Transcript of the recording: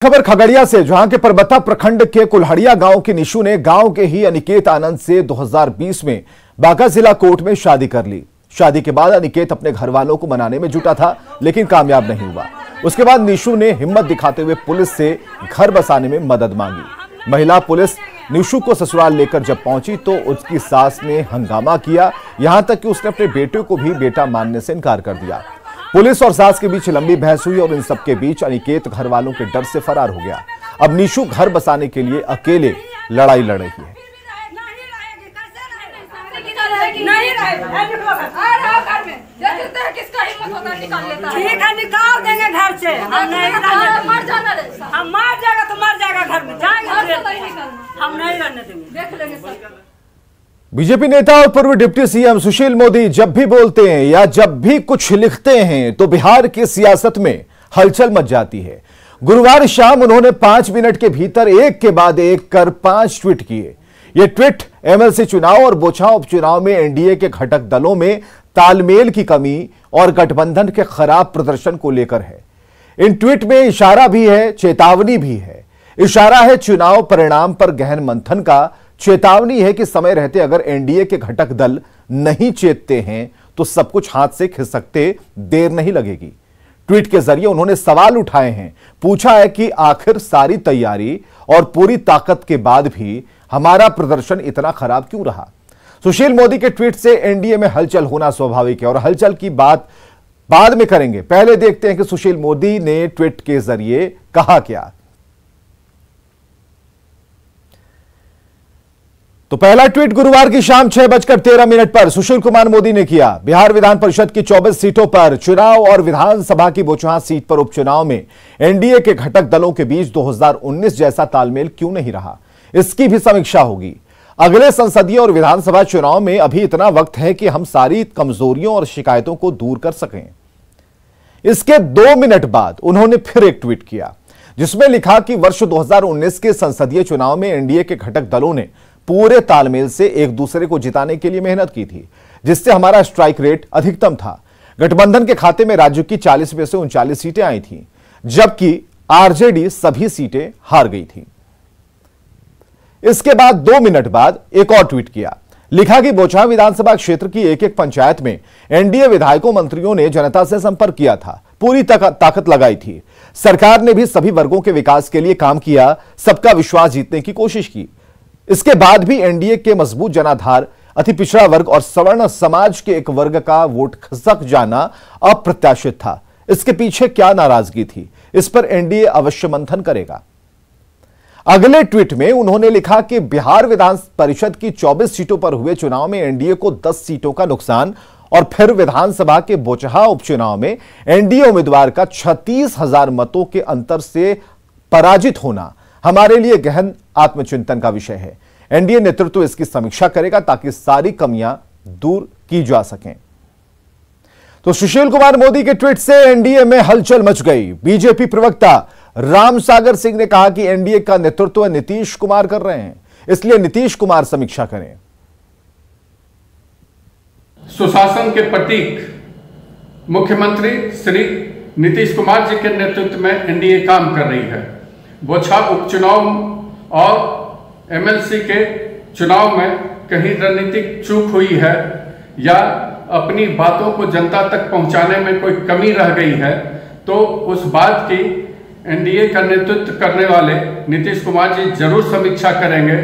खबर खगड़िया से, जहां के परबत्ता प्रखंड के कुल्हड़िया गांव की निशु ने गांव के ही अनिकेत आनंद से 2020 में बांका जिला कोर्ट में शादी कर ली। शादी के बाद अनिकेत अपने घर वालों को मनाने में जुटा था, लेकिन कामयाब नहीं हुआ। उसके बाद निशु ने हिम्मत दिखाते हुए पुलिस से घर बसाने में मदद मांगी। महिला पुलिस निशु को ससुराल लेकर जब पहुंची तो उसकी सास ने हंगामा किया, यहां तक कि उसने अपने बेटे को भी बेटा मानने से इनकार कर दिया। पुलिस और सास के बीच लंबी बहस हुई और इन सबके बीच अनिकेत घर वालों के डर से फरार हो गया। अब निशु घर बसाने के लिए अकेले लड़ाई लड़ रही है। ठीक है, निकाल देंगे घर से। हम मर जाएगा तो मर जाएगा, घर में हम नहीं रहने देंगे। देख लेंगे। बीजेपी नेता और पूर्व डिप्टी सीएम सुशील मोदी जब भी बोलते हैं या जब भी कुछ लिखते हैं तो बिहार की सियासत में हलचल मच जाती है। गुरुवार शाम उन्होंने 5 मिनट के भीतर एक के बाद एक कर 5 ट्वीट किए। ये ट्वीट एमएलसी चुनाव और बोचहा उपचुनाव में एनडीए के घटक दलों में तालमेल की कमी और गठबंधन के खराब प्रदर्शन को लेकर है। इन ट्वीट में इशारा भी है, चेतावनी भी है। इशारा है चुनाव परिणाम पर गहन मंथन का, चेतावनी है कि समय रहते अगर एनडीए के घटक दल नहीं चेतते हैं तो सब कुछ हाथ से खिसकते देर नहीं लगेगी। ट्वीट के जरिए उन्होंने सवाल उठाए हैं, पूछा है कि आखिर सारी तैयारी और पूरी ताकत के बाद भी हमारा प्रदर्शन इतना खराब क्यों रहा। सुशील मोदी के ट्वीट से एनडीए में हलचल होना स्वाभाविक है और हलचल की बात बाद में करेंगे। पहले देखते हैं कि सुशील मोदी ने ट्वीट के जरिए कहा क्या। तो पहला ट्वीट गुरुवार की शाम 6:13 पर सुशील कुमार मोदी ने किया। बिहार विधान परिषद की 24 सीटों पर चुनाव और विधानसभा की बोचहा सीट पर उपचुनाव में एनडीए के घटक दलों के बीच 2019 जैसा तालमेल क्यों नहीं रहा, इसकी भी समीक्षा होगी। अगले संसदीय और विधानसभा चुनाव में अभी इतना वक्त है कि हम सारी कमजोरियों और शिकायतों को दूर कर सकें। इसके 2 मिनट बाद उन्होंने फिर एक ट्वीट किया जिसमें लिखा कि वर्ष 2019 के संसदीय चुनाव में एनडीए के घटक दलों ने पूरे तालमेल से एक दूसरे को जिताने के लिए मेहनत की थी, जिससे हमारा स्ट्राइक रेट अधिकतम था। गठबंधन के खाते में राज्य की 40 में से 39 सीटें आई थीं, जबकि आरजेडी सभी सीटें हार गई थी। इसके बाद 2 मिनट बाद एक और ट्वीट किया, लिखा कि बोचहा विधानसभा क्षेत्र की एक-एक पंचायत में एनडीए विधायकों मंत्रियों ने जनता से संपर्क किया था, पूरी ताकत लगाई थी। सरकार ने भी सभी वर्गों के विकास के लिए काम किया, सबका विश्वास जीतने की कोशिश की। इसके बाद भी एनडीए के मजबूत जनाधार, अति पिछड़ा वर्ग और सवर्ण समाज के एक वर्ग का वोट खिसक जाना अप्रत्याशित था। इसके पीछे क्या नाराजगी थी, इस पर एनडीए अवश्य मंथन करेगा। अगले ट्वीट में उन्होंने लिखा कि बिहार विधान परिषद की 24 सीटों पर हुए चुनाव में एनडीए को 10 सीटों का नुकसान और फिर विधानसभा के बोचहा उपचुनाव में एनडीए उम्मीदवार का 36,000 मतों के अंतर से पराजित होना हमारे लिए गहन आत्मचिंतन का विषय है। एनडीए नेतृत्व इसकी समीक्षा करेगा ताकि सारी कमियां दूर की जा सकें। तो सुशील कुमार मोदी के ट्वीट से एनडीए में हलचल मच गई। बीजेपी प्रवक्ता रामसागर सिंह ने कहा कि एनडीए का नेतृत्व नीतीश कुमार कर रहे हैं, इसलिए नीतीश कुमार समीक्षा करें। सुशासन के प्रतीक मुख्यमंत्री श्री नीतीश कुमार जी के नेतृत्व में एनडीए काम कर रही है। बोचहा उपचुनाव और एमएलसी के चुनाव में कहीं रणनीतिक चूक हुई है या अपनी बातों को जनता तक पहुंचाने में कोई कमी रह गई है तो उस बात की एनडीए का नेतृत्व करने वाले नीतीश कुमार जी जरूर समीक्षा करेंगे।